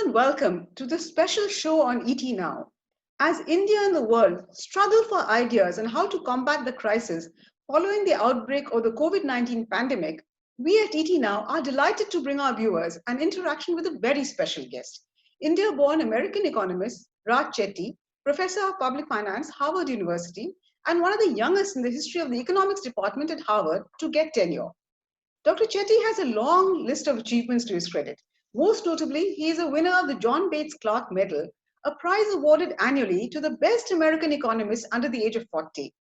and welcome to this special show on ET Now. As India and the world struggle for ideas on how to combat the crisis following the outbreak of the COVID-19 pandemic, we at ET Now are delighted to bring our viewers an interaction with a very special guest, India-born American economist Raj Chetty, professor of public finance, Harvard University, and one of the youngest in the history of the economics department at Harvard to get tenure. Dr. Chetty has a long list of achievements to his credit. Most notably, he is a winner of the John Bates Clark Medal, a prize awarded annually to the best American economist under the age of 40.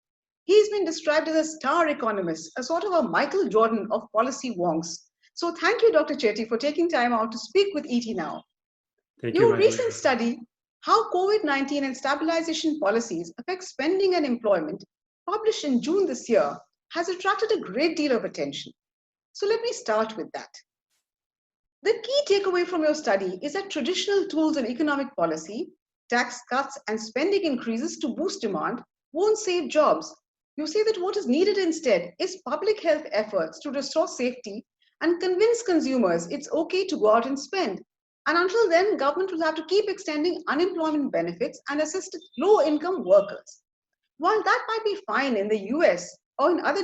He's been described as a star economist, a sort of a Michael Jordan of policy wonks. So thank you, Dr. Chetty, for taking time out to speak with ET Now. Thank you, Your Mythili. recent study, How COVID-19 and Stabilization Policies Affect Spending and Employment, published in June this year, has attracted a great deal of attention. So let me start with that. The key takeaway from your study is that traditional tools of economic policy, tax cuts and spending increases to boost demand, won't save jobs. You say that what is needed instead is public health efforts to restore safety and convince consumers it's okay to go out and spend. And until then, government will have to keep extending unemployment benefits and assist low-income workers. While that might be fine in the US or in other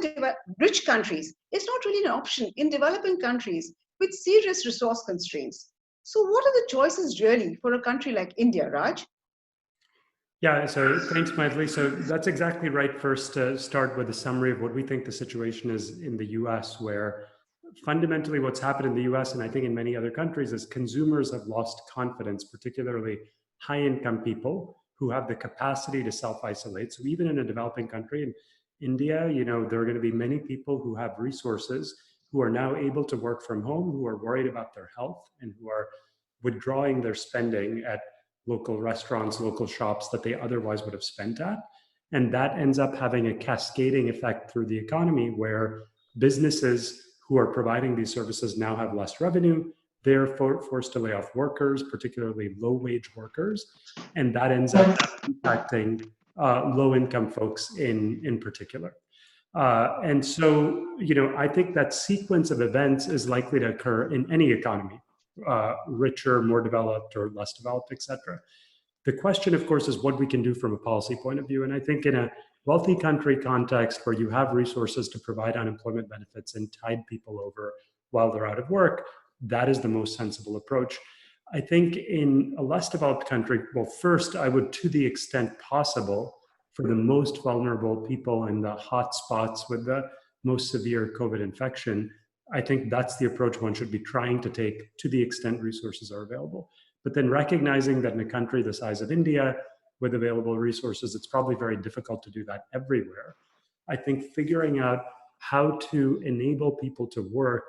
rich countries, it's not really an option in developing countries with serious resource constraints. So what are the choices really for a country like India, Raj? Yeah, so thanks, Mythili. So that's exactly right. First, start with a summary of what we think the situation is in the US, where fundamentally what's happened in the US, and I think in many other countries, is consumers have lost confidence, particularly high-income people who have the capacity to self-isolate. So even in a developing country, in India, there are going to be many people who have resources who are now able to work from home, who are worried about their health, and who are withdrawing their spending at local restaurants, local shops that they otherwise would have spent at. And that ends up having a cascading effect through the economy where businesses who are providing these services now have less revenue. They're forced to lay off workers, particularly low-wage workers, and that ends up impacting low-income folks in particular. And so, I think that sequence of events is likely to occur in any economy, richer, more developed, or less developed, et cetera. The question, of course, is what we can do from a policy point of view. And I think in a wealthy country context where you have resources to provide unemployment benefits and tide people over while they're out of work, that is the most sensible approach. I think in a less developed country, well, first, I would, to the extent possible, for the most vulnerable people in the hot spots with the most severe COVID infection, I think that's the approach one should be trying to take to the extent resources are available. But then recognizing that in a country the size of India, with available resources, it's probably very difficult to do that everywhere. I think figuring out how to enable people to work,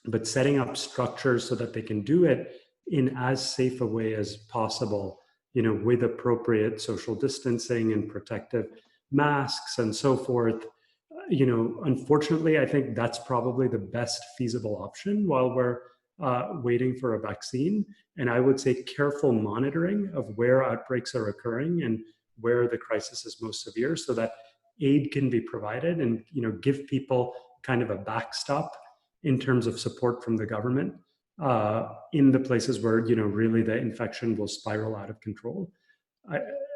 but setting up structures so that they can do it in as safe a way as possible, with appropriate social distancing and protective masks and so forth. Unfortunately, I think that's probably the best feasible option while we're waiting for a vaccine. And I would say careful monitoring of where outbreaks are occurring and where the crisis is most severe so that aid can be provided and, give people kind of a backstop in terms of support from the government in the places where, really the infection will spiral out of control.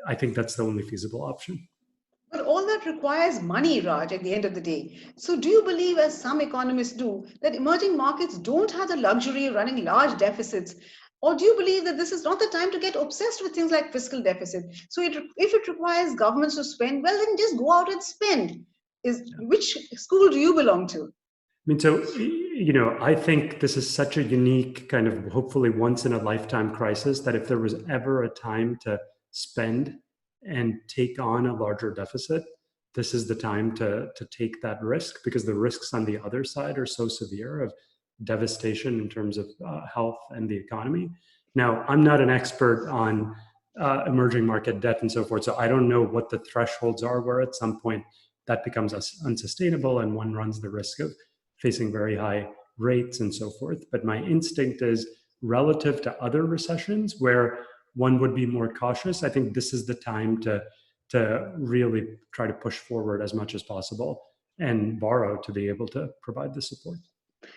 I think that's the only feasible option. But all that requires money, Raj, at the end of the day. So do you believe, as some economists do, that emerging markets don't have the luxury of running large deficits? Or do you believe that this is not the time to get obsessed with things like fiscal deficit? So if it requires governments to spend, well, then just go out and spend. Which school do you belong to? So, I think this is such a unique kind of hopefully once in a lifetime crisis that if there was ever a time to spend and take on a larger deficit, this is the time to take that risk, because the risks on the other side are so severe of devastation in terms of health and the economy. Now, I'm not an expert on emerging market debt and so forth, so I don't know what the thresholds are where at some point that becomes unsustainable and one runs the risk of facing very high rates and so forth. But my instinct is relative to other recessions where one would be more cautious, I think this is the time to really try to push forward as much as possible and borrow to be able to provide the support.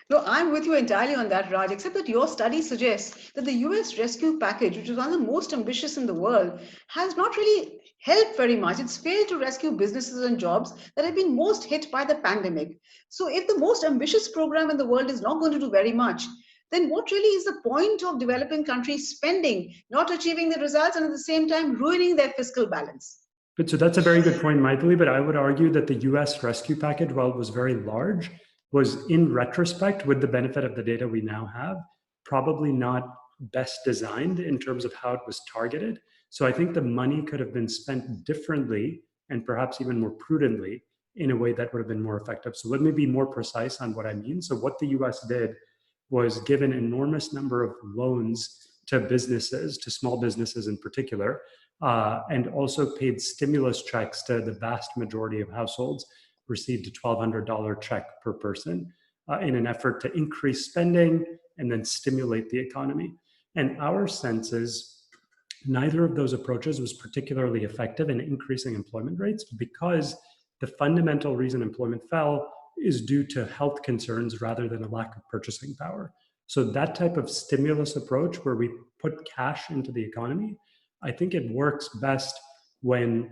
No, I'm with you entirely on that, Raj, except that your study suggests that the US rescue package, which is one of the most ambitious in the world, has not really helped very much. It's failed to rescue businesses and jobs that have been most hit by the pandemic. So, if the most ambitious program in the world is not going to do very much, then what really is the point of developing countries spending, not achieving the results, and at the same time ruining their fiscal balance? But so that's a very good point, Mythili, but I would argue that the US rescue package, while it was very large, was in retrospect, with the benefit of the data we now have, probably not best designed in terms of how it was targeted. So I think the money could have been spent differently and perhaps even more prudently in a way that would have been more effective. So let me be more precise on what I mean. So what the US did was give an enormous number of loans to businesses, to small businesses in particular, and also paid stimulus checks to the vast majority of households, received a $1,200 check per person in an effort to increase spending and then stimulate the economy. And our sense is neither of those approaches was particularly effective in increasing employment rates, because the fundamental reason employment fell is due to health concerns rather than a lack of purchasing power. So that type of stimulus approach where we put cash into the economy, I think it works best when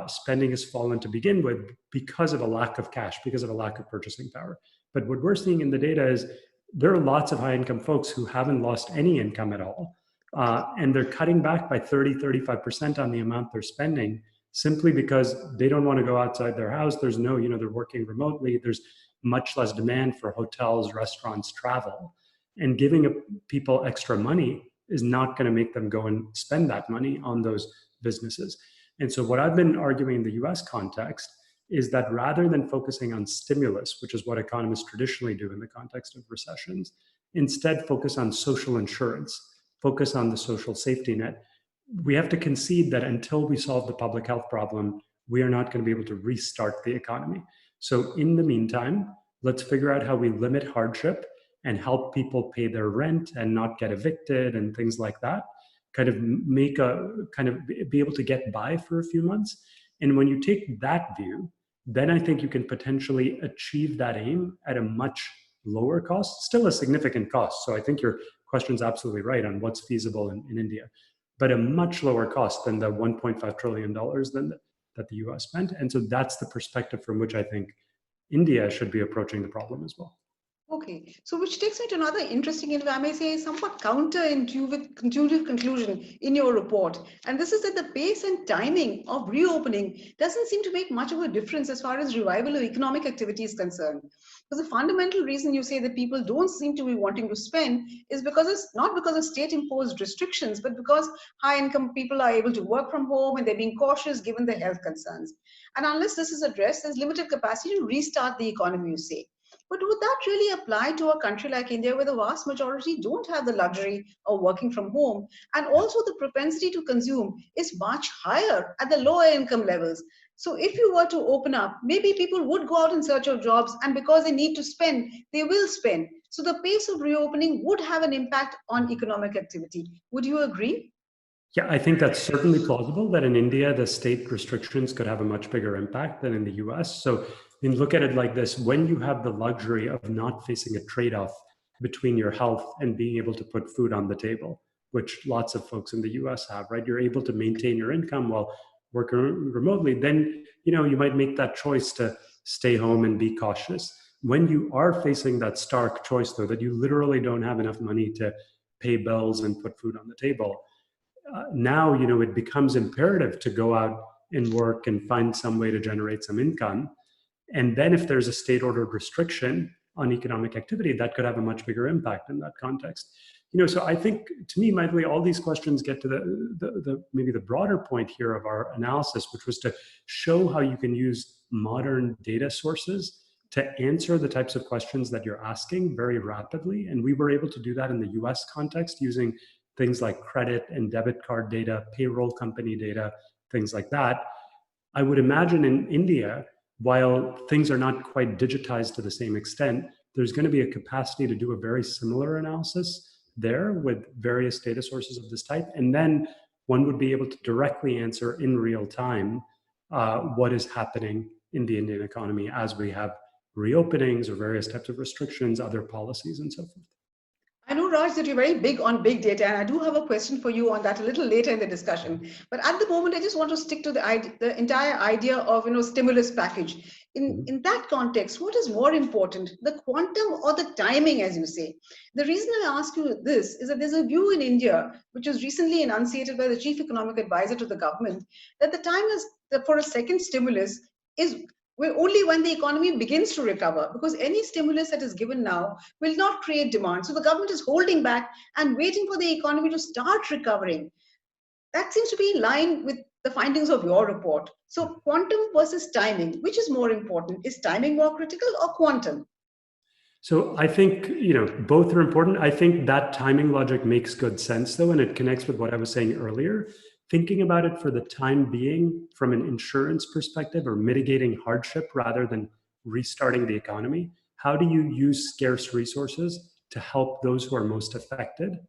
spending has fallen to begin with because of a lack of cash, because of a lack of purchasing power. But what we're seeing in the data is there are lots of high income folks who haven't lost any income at all. And they're cutting back by 30-35% on the amount they're spending simply because they don't want to go outside their house. There's no, they're working remotely. There's much less demand for hotels, restaurants, travel. And giving people extra money is not going to make them go and spend that money on those businesses. And so what I've been arguing in the US context is that rather than focusing on stimulus, which is what economists traditionally do in the context of recessions, instead focus on social insurance, focus on the social safety net. We have to concede that until we solve the public health problem, we are not going to be able to restart the economy. So in the meantime, let's figure out how we limit hardship and help people pay their rent and not get evicted and things like that, kind of be able to get by for a few months. And when you take that view, then I think you can potentially achieve that aim at a much lower cost, still a significant cost. So I think your question's absolutely right on what's feasible in India, but a much lower cost than the $1.5 trillion that the US spent. And so that's the perspective from which I think India should be approaching the problem as well. Okay, so which takes me to another interesting, if I may say, somewhat counterintuitive conclusion in your report. And this is that the pace and timing of reopening doesn't seem to make much of a difference as far as revival of economic activity is concerned. Because the fundamental reason you say that people don't seem to be wanting to spend is because it's not because of state-imposed restrictions, but because high-income people are able to work from home and they're being cautious given their health concerns. And unless this is addressed, there's limited capacity to restart the economy, you say. But would that really apply to a country like India, where the vast majority don't have the luxury of working from home? And also, the propensity to consume is much higher at the lower income levels. So, if you were to open up, maybe people would go out in search of jobs, and because they need to spend, they will spend. So, the pace of reopening would have an impact on economic activity. Would you agree? Yeah, I think that's certainly plausible that in India, the state restrictions could have a much bigger impact than in the US. So look at it like this: when you have the luxury of not facing a trade off between your health and being able to put food on the table, which lots of folks in the US have, right? You're able to maintain your income while working remotely, then you might make that choice to stay home and be cautious. When you are facing that stark choice, though, that you literally don't have enough money to pay bills and put food on the table, now it becomes imperative to go out and work and find some way to generate some income. And then if there's a state ordered restriction on economic activity, that could have a much bigger impact in that context. So I think, to me, Mythili, all these questions get to the maybe the broader point here of our analysis, which was to show how you can use modern data sources to answer the types of questions that you're asking very rapidly. And we were able to do that in the US context using things like credit and debit card data, payroll company data, things like that. I would imagine in India, while things are not quite digitized to the same extent, there's going to be a capacity to do a very similar analysis there with various data sources of this type. And then one would be able to directly answer in real time what is happening in the Indian economy as we have reopenings or various types of restrictions, other policies, and so forth. I know, Raj, that you're very big on big data, and I do have a question for you on that a little later in the discussion. But at the moment, I just want to stick to the entire idea of stimulus package. In that context, what is more important, the quantum or the timing, as you say? The reason I ask you this is that there's a view in India, which was recently enunciated by the chief economic advisor to the government, that the time is for a second stimulus is only when the economy begins to recover, because any stimulus that is given now will not create demand. So the government is holding back and waiting for the economy to start recovering. That seems to be in line with the findings of your report. So quantum versus timing, which is more important? Is timing more critical or quantum? So I think, both are important. I think that timing logic makes good sense though, and it connects with what I was saying earlier. Thinking about it for the time being from an insurance perspective or mitigating hardship rather than restarting the economy, how do you use scarce resources to help those who are most affected?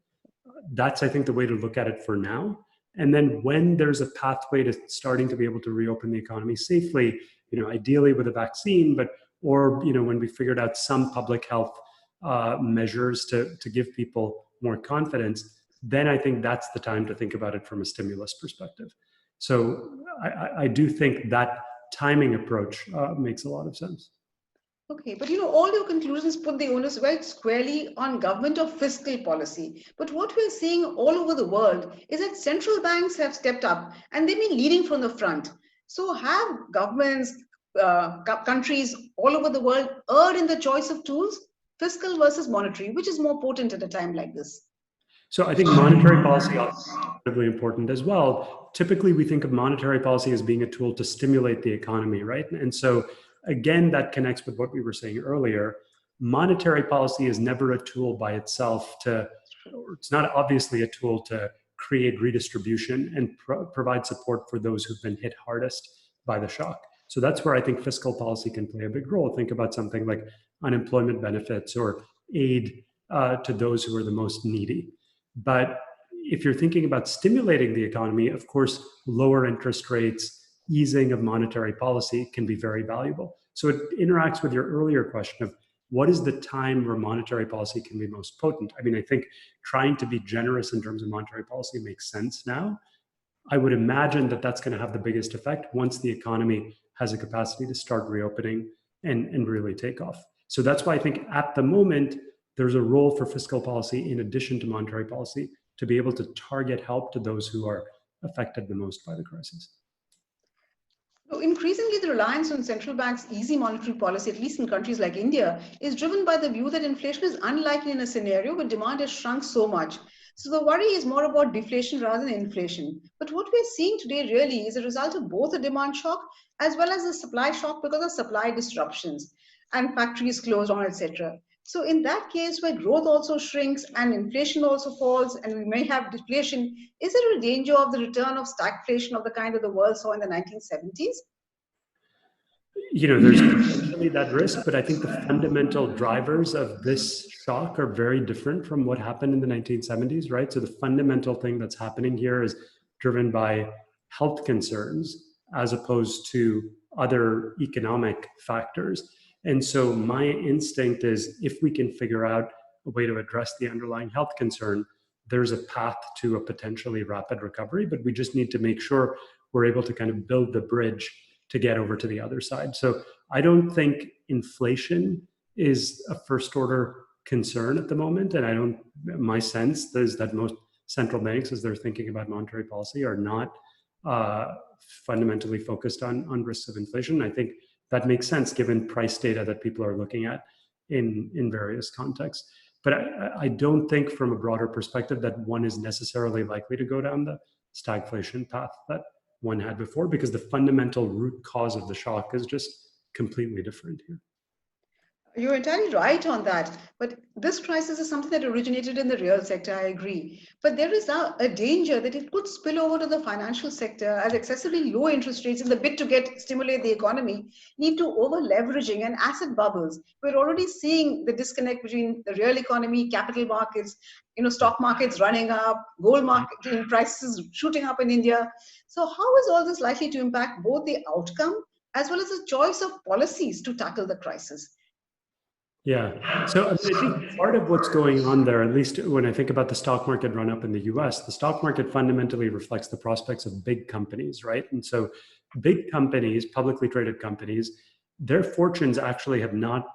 That's, I think, the way to look at it for now. And then when there's a pathway to starting to be able to reopen the economy safely, ideally with a vaccine, or when we figured out some public health measures to give people more confidence, then I think that's the time to think about it from a stimulus perspective. So I do think that timing approach makes a lot of sense. Okay, but all your conclusions put the onus very squarely on government or fiscal policy. But what we're seeing all over the world is that central banks have stepped up and they've been leading from the front. So have governments, countries all over the world erred in the choice of tools, fiscal versus monetary, which is more potent at a time like this? So I think monetary policy is incredibly important as well. Typically, we think of monetary policy as being a tool to stimulate the economy, right? And so again, that connects with what we were saying earlier. Monetary policy is never a tool by itself or it's not obviously a tool to create redistribution and provide support for those who've been hit hardest by the shock. So that's where I think fiscal policy can play a big role. Think about something like unemployment benefits or aid to those who are the most needy. But if you're thinking about stimulating the economy, of course, lower interest rates, easing of monetary policy can be very valuable. So it interacts with your earlier question of what is the time where monetary policy can be most potent? I mean, I think trying to be generous in terms of monetary policy makes sense now. I would imagine that that's going to have the biggest effect once the economy has a capacity to start reopening and really take off. So that's why I think at the moment, there's a role for fiscal policy in addition to monetary policy to be able to target help to those who are affected the most by the crisis. So increasingly, the reliance on central banks' easy monetary policy, at least in countries like India, is driven by the view that inflation is unlikely in a scenario where demand has shrunk so much. So the worry is more about deflation rather than inflation. But what we're seeing today really is a result of both a demand shock as well as a supply shock because of supply disruptions and factories closed on, etc. So in that case, where growth also shrinks and inflation also falls, and we may have deflation, is there a danger of the return of stagflation of the kind that the world saw in the 1970s? There's potentially that risk, but I think the fundamental drivers of this shock are very different from what happened in the 1970s, right? So the fundamental thing that's happening here is driven by health concerns as opposed to other economic factors. And so my instinct is if we can figure out a way to address the underlying health concern, there's a path to a potentially rapid recovery, but we just need to make sure we're able to kind of build the bridge to get over to the other side. So I don't think inflation is a first order concern at the moment. And my sense is that most central banks, as they're thinking about monetary policy, are not fundamentally focused on risks of inflation. I think that makes sense given price data that people are looking at in various contexts. But I don't think from a broader perspective that one is necessarily likely to go down the stagflation path that one had before, because the fundamental root cause of the shock is just completely different here. You're entirely right on that. But this crisis is something that originated in the real sector, I agree. But there is now a danger that it could spill over to the financial sector as excessively low interest rates in the bid to stimulate the economy lead to over leveraging and asset bubbles. We're already seeing the disconnect between the real economy, capital markets, stock markets running up, gold market prices shooting up in India. So how is all this likely to impact both the outcome as well as the choice of policies to tackle the crisis. Yeah. So I mean, I think part of what's going on there, at least when I think about the stock market run up in the US, the stock market fundamentally reflects the prospects of big companies, right? And so big companies, publicly traded companies, their fortunes actually have not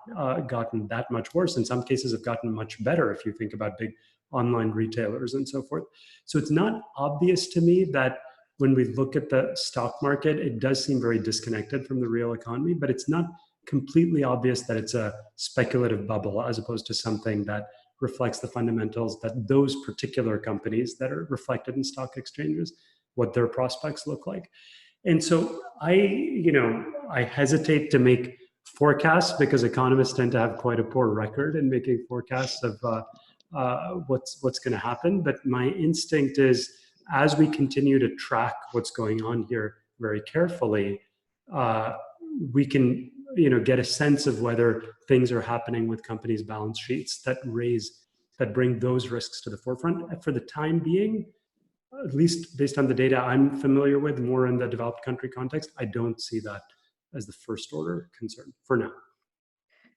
gotten that much worse. In some cases, have gotten much better if you think about big online retailers and so forth. So it's not obvious to me that when we look at the stock market, it does seem very disconnected from the real economy, but it's not completely obvious that it's a speculative bubble as opposed to something that reflects the fundamentals that those particular companies that are reflected in stock exchanges, what their prospects look like. And so I hesitate to make forecasts because economists tend to have quite a poor record in making forecasts of what's going to happen. But my instinct is, as we continue to track what's going on here very carefully, we can get a sense of whether things are happening with companies' balance sheets that bring those risks to the forefront. For the time being, at least based on the data I'm familiar with, more in the developed country context, I don't see that as the first order concern for now.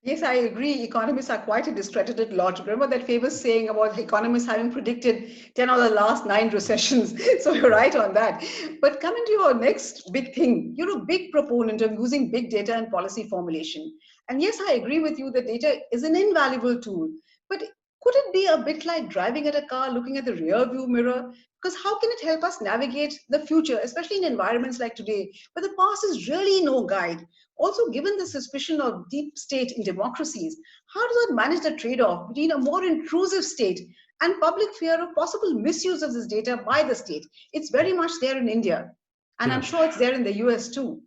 Yes, I agree. Economists are quite a discredited lot. Remember that famous saying about economists having predicted 10 of the last 9 recessions. So you're right on that. But coming to your next big thing, you're a big proponent of using big data in policy formulation. And yes, I agree with you that data is an invaluable tool. But could it be a bit like driving at a car, looking at the rear view mirror? Because how can it help us navigate the future, especially in environments like today, where the past is really no guide? Also, given the suspicion of deep state in democracies, how does it manage the trade off between a more intrusive state and public fear of possible misuse of this data by the state? It's very much there in India, and I'm Yeah. sure it's there in the US too.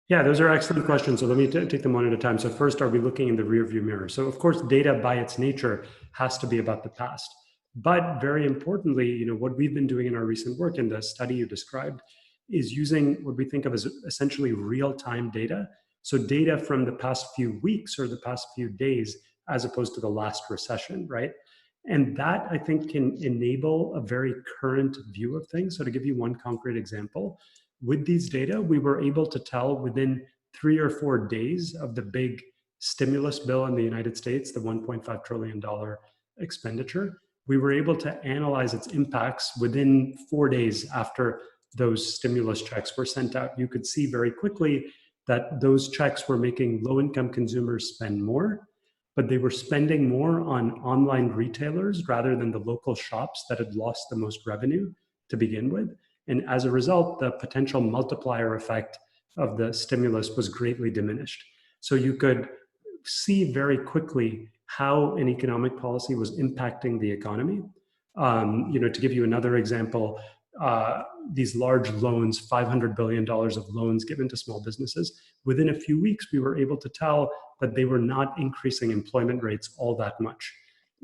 Yeah, those are excellent questions. So let me take them one at a time. So first, are we looking in the rearview mirror? So of course, data by its nature has to be about the past. But very importantly, what we've been doing in our recent work in the study you described is using what we think of as essentially real-time data. So data from the past few weeks or the past few days, as opposed to the last recession, right? And that I think can enable a very current view of things. So to give you one concrete example, with these data, we were able to tell within 3 or 4 days of the big stimulus bill in the United States, the $1.5 trillion expenditure, we were able to analyze its impacts within 4 days after those stimulus checks were sent out. You could see very quickly that those checks were making low-income consumers spend more, but they were spending more on online retailers rather than the local shops that had lost the most revenue to begin with. And as a result, the potential multiplier effect of the stimulus was greatly diminished. So you could see very quickly how an economic policy was impacting the economy. To give you another example, these large loans, $500 billion of loans given to small businesses, within a few weeks, we were able to tell that they were not increasing employment rates all that much.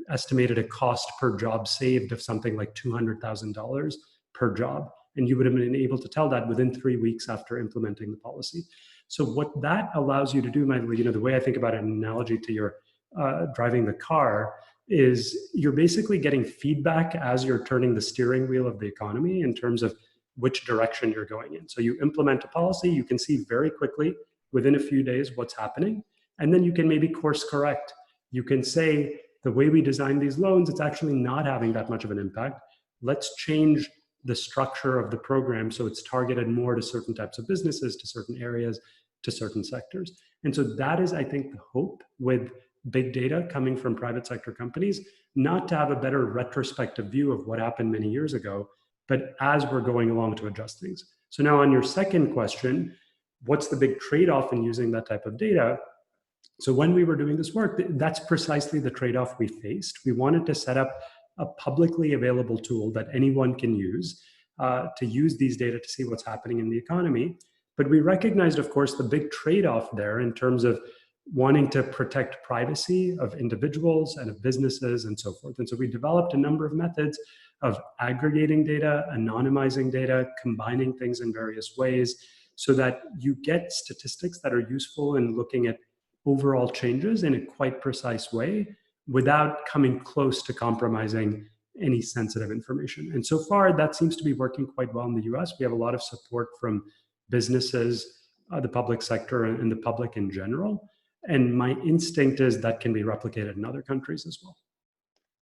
Estimated a cost per job saved of something like $200,000 per job. And you would have been able to tell that within 3 weeks after implementing the policy. So what that allows you to do, Mythili, the way I think about an analogy to your driving the car is you're basically getting feedback as you're turning the steering wheel of the economy in terms of which direction you're going in. So you implement a policy, you can see very quickly within a few days what's happening, and then you can maybe course correct. You can say, the way we design these loans, it's actually not having that much of an impact. Let's change the structure of the program so it's targeted more to certain types of businesses, to certain areas, to certain sectors. And so that is, I think, the hope with big data coming from private sector companies, not to have a better retrospective view of what happened many years ago, but as we're going along to adjust things. So now on your second question, what's the big trade-off in using that type of data? So when we were doing this work, that's precisely the trade-off we faced. We wanted to set up a publicly available tool that anyone can use to use these data to see what's happening in the economy. But we recognized, of course, the big trade-off there in terms of wanting to protect privacy of individuals and of businesses and so forth. And so we developed a number of methods of aggregating data, anonymizing data, combining things in various ways so that you get statistics that are useful in looking at overall changes in a quite precise way without coming close to compromising any sensitive information. And so far, that seems to be working quite well in the US. We have a lot of support from businesses the public sector and the public in general. And my instinct is that can be replicated in other countries as well.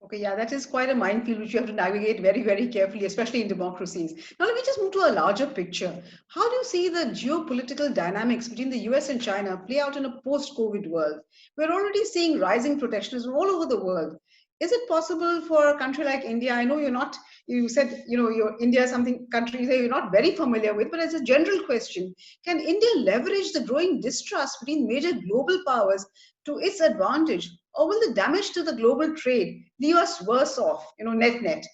Okay, yeah, that is quite a minefield which you have to navigate very, very carefully, especially in democracies. Now, let me just move to a larger picture. How do you see the geopolitical dynamics between the US and China play out in a post COVID world? We're already seeing rising protectionism all over the world. Is it possible for a country like India? I know you're not, you said, you're India is something country that you're not very familiar with, but as a general question, can India leverage the growing distrust between major global powers to its advantage? Or will the damage to the global trade leave us worse off, net net?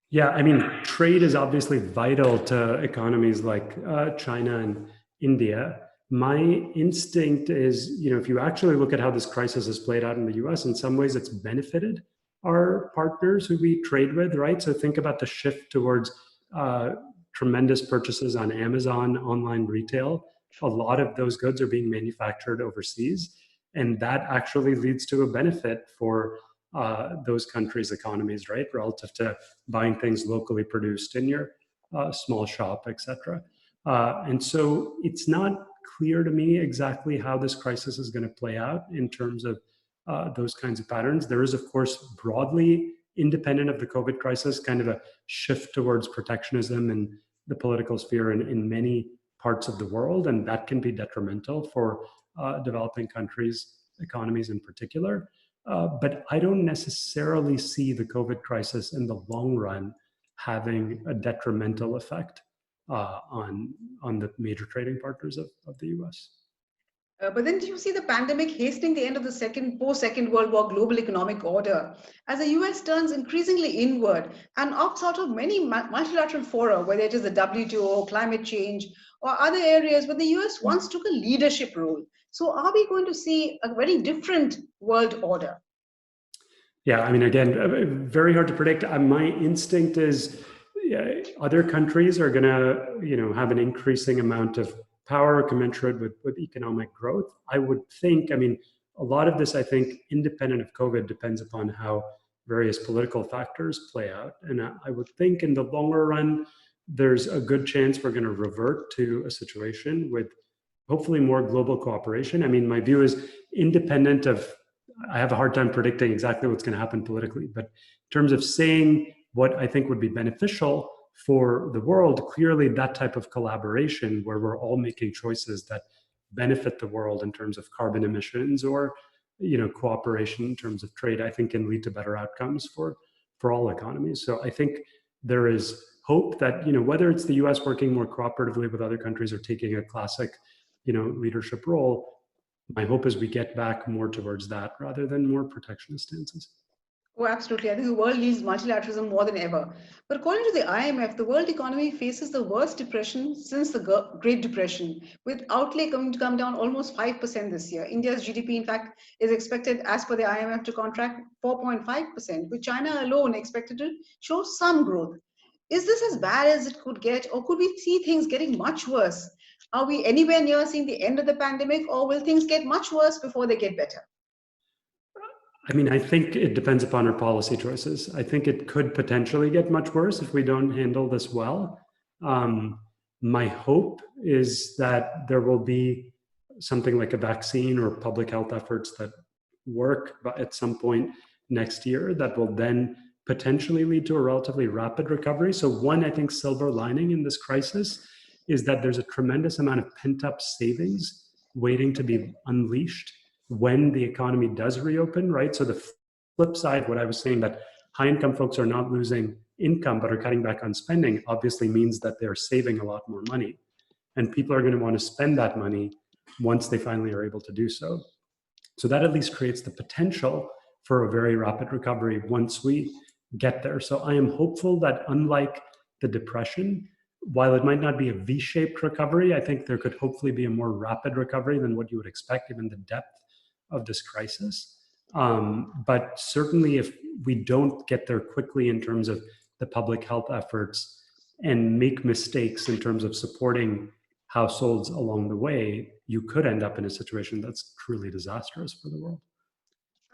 Yeah, I mean, trade is obviously vital to economies like China and India. My instinct is, if you actually look at how this crisis has played out in the US, in some ways it's benefited our partners who we trade with, right? So think about the shift towards tremendous purchases on Amazon, online retail. A lot of those goods are being manufactured overseas. And that actually leads to a benefit for those countries' economies, right? Relative to buying things locally produced in your small shop, etc. And so it's not clear to me exactly how this crisis is going to play out in terms of those kinds of patterns. There is, of course, broadly independent of the COVID crisis, kind of a shift towards protectionism in the political sphere in many parts of the world, and that can be detrimental for developing countries' economies in particular. But I don't necessarily see the COVID crisis in the long run having a detrimental effect on the major trading partners of the US. But then do you see the pandemic hastening the end of the post-Second World War global economic order as the US turns increasingly inward and opts out of many multilateral fora, whether it is the WTO, climate change, or other areas where the US once took a leadership role? So are we going to see a very different world order? Yeah, I mean, again, very hard to predict. My instinct is other countries are going to, have an increasing amount of power commensurate with economic growth. I would think, I mean, a lot of this, I think, independent of COVID, depends upon how various political factors play out. And I would think in the longer run, there's a good chance we're going to revert to a situation with hopefully more global cooperation. I mean, my view is independent of, I have a hard time predicting exactly what's going to happen politically, but in terms of saying what I think would be beneficial for the world, clearly that type of collaboration where we're all making choices that benefit the world in terms of carbon emissions or cooperation in terms of trade, I think can lead to better outcomes for all economies. So I think there is hope that whether it's the US working more cooperatively with other countries or taking a classic leadership role, my hope is we get back more towards that rather than more protectionist stances. Oh, absolutely. I think the world needs multilateralism more than ever. But according to the IMF, the world economy faces the worst depression since the Great Depression, with outlay going to come down almost 5% this year. India's GDP, in fact, is expected, as per the IMF, to contract 4.5%, with China alone expected to show some growth. Is this as bad as it could get, or could we see things getting much worse? Are we anywhere near seeing the end of the pandemic, or will things get much worse before they get better? I mean, I think it depends upon our policy choices. I think it could potentially get much worse if we don't handle this well. My hope is that there will be something like a vaccine or public health efforts that work at some point next year that will then potentially lead to a relatively rapid recovery. So one, I think, silver lining in this crisis is that there's a tremendous amount of pent-up savings waiting to be unleashed when the economy does reopen, right? So the flip side, what I was saying, that high income folks are not losing income but are cutting back on spending, obviously means that they're saving a lot more money. And people are going to want to spend that money once they finally are able to do so. So that at least creates the potential for a very rapid recovery once we get there. So I am hopeful that unlike the Depression, while it might not be a V-shaped recovery, I think there could hopefully be a more rapid recovery than what you would expect given the depth of this crisis. But certainly if we don't get there quickly in terms of the public health efforts and make mistakes in terms of supporting households along the way, you could end up in a situation that's truly disastrous for the world.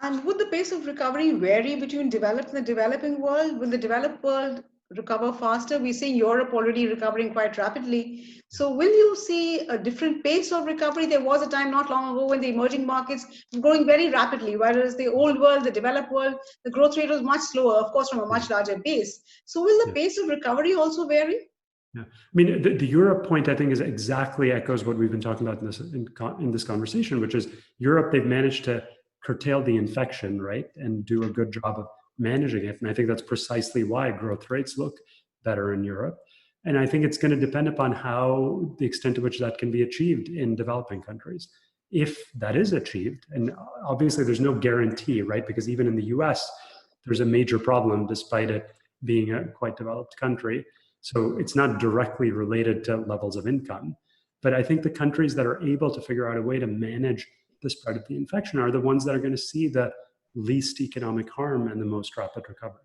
And would the pace of recovery vary between developed and the developing world? Will the developed world recover faster? We're seeing Europe already recovering quite rapidly. So will you see a different pace of recovery? There was a time not long ago when the emerging markets were growing very rapidly, whereas the old world, the developed world, the growth rate was much slower, of course, from a much larger base. So will the pace of recovery also vary? Yeah, I mean, the Europe point, I think, is exactly echoes what we've been talking about in this conversation, which is Europe, they've managed to curtail the infection, right, and do a good job of managing it. And I think that's precisely why growth rates look better in Europe. And I think it's going to depend upon how the extent to which that can be achieved in developing countries. If that is achieved, and obviously there's no guarantee, right, because even in the US, there's a major problem despite it being a quite developed country. So it's not directly related to levels of income. But I think the countries that are able to figure out a way to manage the spread of the infection are the ones that are going to see the least economic harm and the most rapid recovery.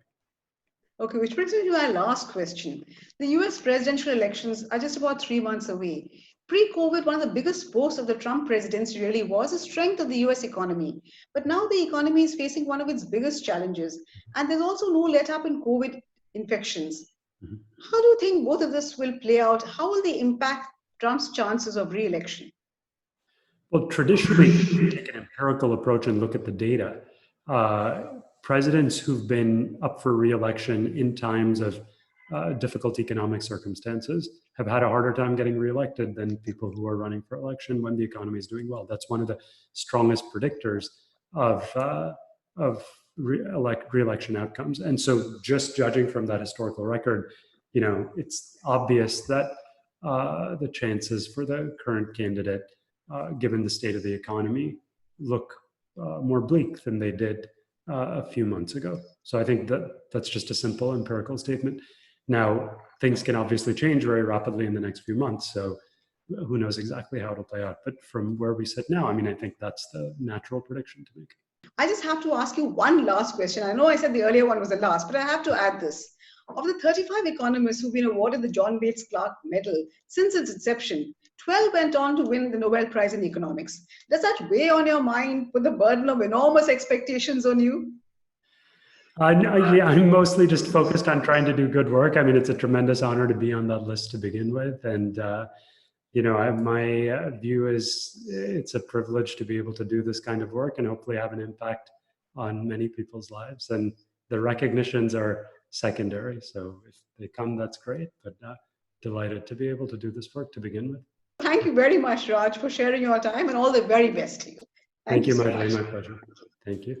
Okay, which brings me to my last question. The US presidential elections are just about 3 months away. Pre-COVID, one of the biggest boasts of the Trump presidency really was the strength of the US economy. But now the economy is facing one of its biggest challenges, and there's also no let-up in COVID infections. Mm-hmm. How do you think both of this will play out? How will they impact Trump's chances of re-election? Well, traditionally, if you take an empirical approach and look at the data, presidents who've been up for re-election in times of difficult economic circumstances have had a harder time getting reelected than people who are running for election when the economy is doing well. That's one of the strongest predictors of re-election outcomes. And so, just judging from that historical record, it's obvious that the chances for the current candidate, given the state of the economy, look more bleak than they did a few months ago. So I think that's just a simple empirical statement. Now, things can obviously change very rapidly in the next few months. So who knows exactly how it'll play out. But from where we sit now, I mean, I think that's the natural prediction to make. I just have to ask you one last question. I know I said the earlier one was the last, but I have to add this. Of the 35 economists who've been awarded the John Bates Clark Medal since its inception, 12 went on to win the Nobel Prize in Economics. Does that weigh on your mind, put the burden of enormous expectations on you? I'm mostly just focused on trying to do good work. I mean, it's a tremendous honor to be on that list to begin with. And, my view is it's a privilege to be able to do this kind of work and hopefully have an impact on many people's lives. And the recognitions are secondary. So if they come, that's great. But delighted to be able to do this work to begin with. Thank you very much, Raj, for sharing your time, and all the very best to you. Thank you, Mythili. My pleasure. Thank you.